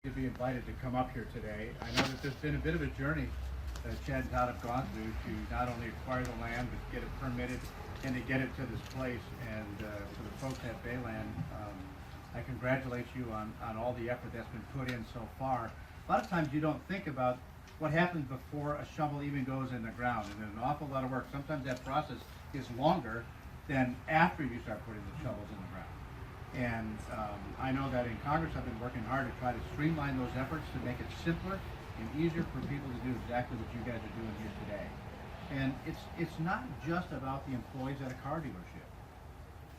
To be invited to come up here today. I know that there's been a bit of a journey that Chad and Todd have gone through to not only acquire the land, but get it permitted and to get it to this place. And for the folks at Bayland, I congratulate you on all the effort that's been put in so far. A lot of times you don't think about what happens before a shovel even goes in the ground, and there's an awful lot of work. Sometimes that process is longer than after you start putting the shovels in the ground. And I know that in Congress I've been working hard to try to streamline those efforts to make it simpler and easier for people to do exactly what you guys are doing here today. And it's not just about the employees at a car dealership,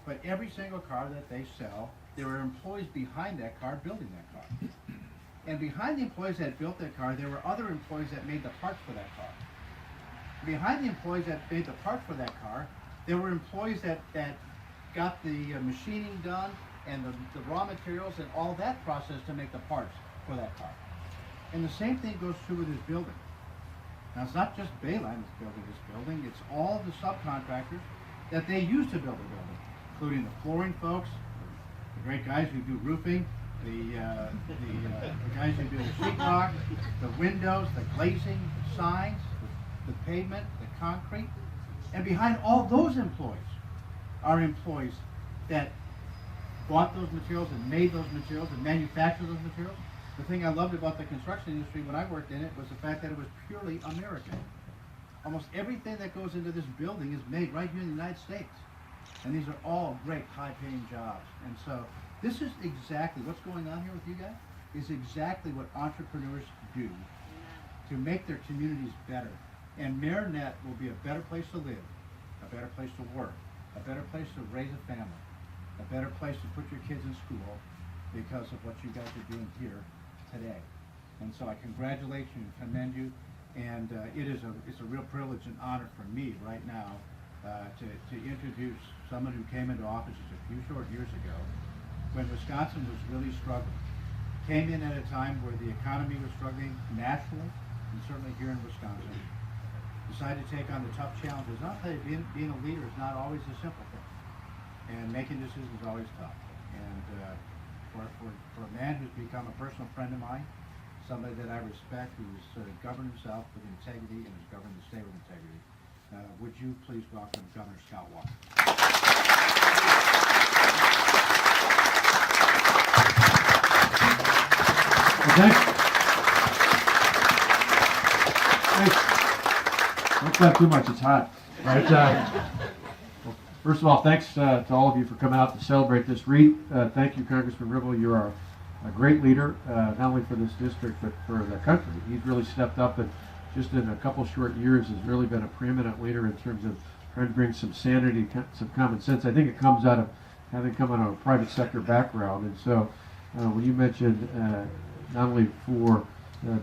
but every single car that they sell, there are employees behind that car building that car. And behind the employees that built that car, there were other employees that made the parts for that car. Behind the employees that made the parts for that car, there were employees that got the machining done and the raw materials and all that process to make the parts for that car. And the same thing goes true with this building. Now it's not just Bayland that's building this building, it's all the subcontractors that they use to build the building, including the flooring folks, the great guys who do roofing, the guys who do the sheetrock, the windows, the glazing, the signs, the pavement, the concrete. And behind all those employees are employees that bought those materials and made those materials and manufactured those materials. The thing I loved about the construction industry when I worked in it was the fact that it was purely American. Almost everything that goes into this building is made right here in the United States. And these are all great high-paying jobs. And so this is exactly what's going on here with you guys, is exactly what entrepreneurs do to make their communities better. And Marinette will be a better place to live, a better place to work, a better place to raise a family, a better place to put your kids in school because of what you guys are doing here today. And so I congratulate you and commend you, and it's a real privilege and honor for me right now to introduce someone who came into office just a few short years ago when Wisconsin was really struggling. Came in at a time where the economy was struggling nationally and certainly here in Wisconsin. Decided to take on the tough challenges. And I'll tell you, being a leader is not always a simple thing. And making decisions is always tough. And for a man who's become a personal friend of mine, somebody that I respect, who's governed himself with integrity and has governed the state with integrity, would you please welcome Governor Scott Walker. Thanks. Don't clap too much, it's hot. Right, well, first of all, thanks to all of you for coming out to celebrate this REIT. Thank you, Congressman Ribble. You are a great leader, not only for this district, but for the country. He's really stepped up and just in a couple short years has really been a preeminent leader in terms of trying to bring some sanity, some common sense. I think it comes out of having come out of a private sector background. And so when you mentioned not only for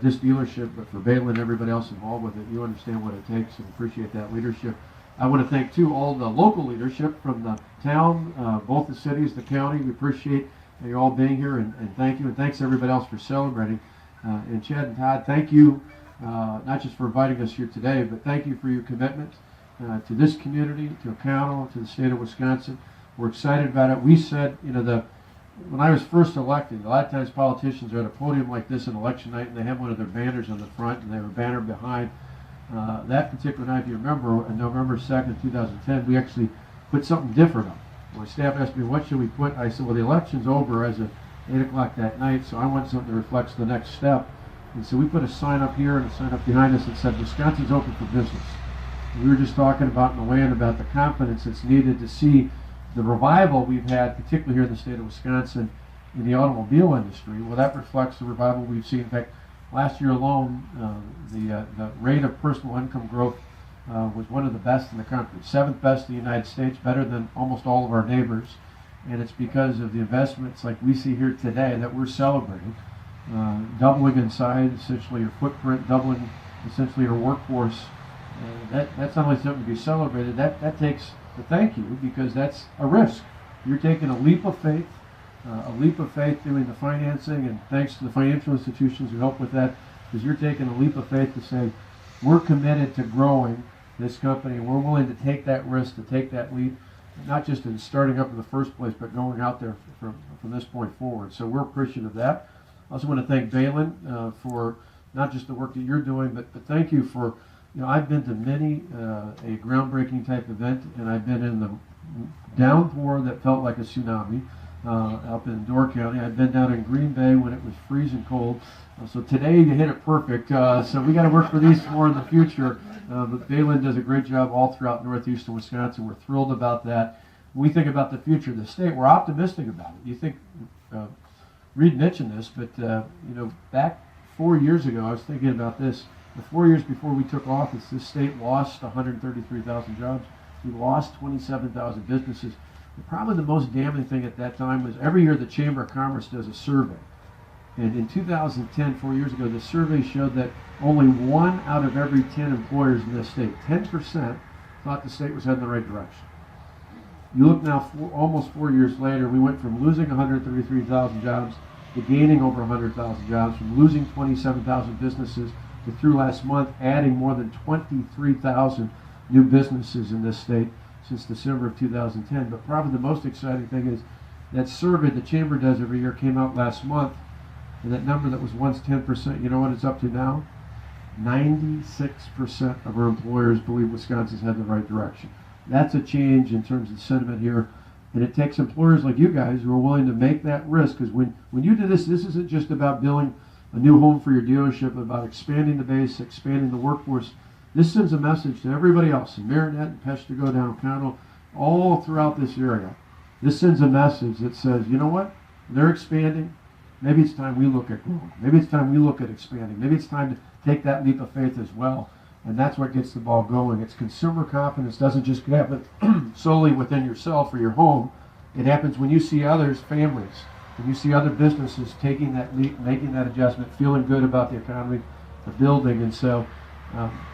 this dealership, but for Bayland and everybody else involved with it, you understand what it takes and appreciate that leadership. I want to thank, too, all the local leadership from the town, both the cities, the county. We appreciate you all being here, and thank you. And thanks to everybody else for celebrating. And Chad and Todd, thank you, not just for inviting us here today, but thank you for your commitment to this community, to Koehne, to the state of Wisconsin. We're excited about it. We said, when I was first elected, a lot of times politicians are at a podium like this on election night and they have one of their banners on the front and they have a banner behind. That particular night, if you remember, on November 2nd, 2010, we actually put something different up. My staff asked me, what should we put? I said, well, the election's over as of 8 o'clock that night, so I want something that reflects the next step. And so we put a sign up here and a sign up behind us that said, Wisconsin's open for business. And we were just talking about in the land about the confidence that's needed to see the revival we've had, particularly here in the state of Wisconsin, in the automobile industry. Well, that reflects the revival we've seen. In fact, last year alone, the rate of personal income growth was one of the best in the country, 7th best in the United States, better than almost all of our neighbors. And it's because of the investments like we see here today that we're celebrating, doubling in size, essentially your footprint, doubling essentially your workforce. That's not only something to be celebrated, that takes to thank you, because that's a risk. You're taking a leap of faith doing the financing, and thanks to the financial institutions who help with that, because you're taking a leap of faith to say, we're committed to growing this company, and we're willing to take that risk, to take that leap, not just in starting up in the first place, but going out there from this point forward. So we're appreciative of that. I also want to thank Balin for not just the work that you're doing, but thank you for, I've been to many a groundbreaking type event, and I've been in the downpour that felt like a tsunami up in Door County. I've been down in Green Bay when it was freezing cold. So today you hit it perfect. So we got to work for these more in the future. But Balin does a great job all throughout northeastern Wisconsin. We're thrilled about that. When we think about the future of the state, we're optimistic about it. You think, Reed mentioned this, but back 4 years ago, I was thinking about this. The 4 years before we took office, this state lost 133,000 jobs. We lost 27,000 businesses. Probably the most damning thing at that time was every year the Chamber of Commerce does a survey. And in 2010, 4 years ago, the survey showed that only 1 out of every 10 employers in this state, 10%, thought the state was heading the right direction. You look now, almost 4 years later, we went from losing 133,000 jobs to gaining over 100,000 jobs, from losing 27,000 businesses to through last month adding more than 23,000 new businesses in this state since December of 2010. But probably the most exciting thing is that survey the Chamber does every year came out last month, and that number that was once 10%, you know what it's up to now? 96% of our employers believe Wisconsin's heading the right direction. That's a change in terms of sentiment here, and it takes employers like you guys who are willing to make that risk, because when you do this isn't just about building a new home for your dealership, but about expanding the base, expanding the workforce. This sends a message to everybody else in Marinette and Peshtigo, down O'Connell, all throughout this area. This sends a message that says, you know what? They're expanding. Maybe it's time we look at growing. Maybe it's time we look at expanding. Maybe it's time to take that leap of faith as well. And that's what gets the ball going. It's consumer confidence doesn't just happen solely within yourself or your home. It happens when you see others, families, when you see other businesses taking that leap, making that adjustment, feeling good about the economy, the building. And so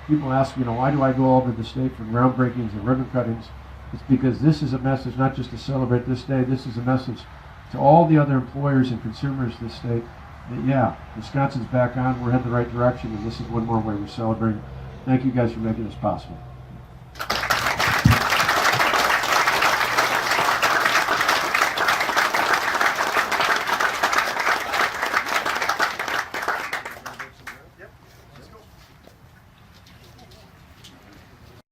people ask, why do I go all over the state for groundbreakings and ribbon cuttings? It's because this is a message not just to celebrate this day. This is a message to all the other employers and consumers in this state that, yeah, Wisconsin's back on. We're heading the right direction, and this is one more way we're celebrating. Thank you guys for making this possible.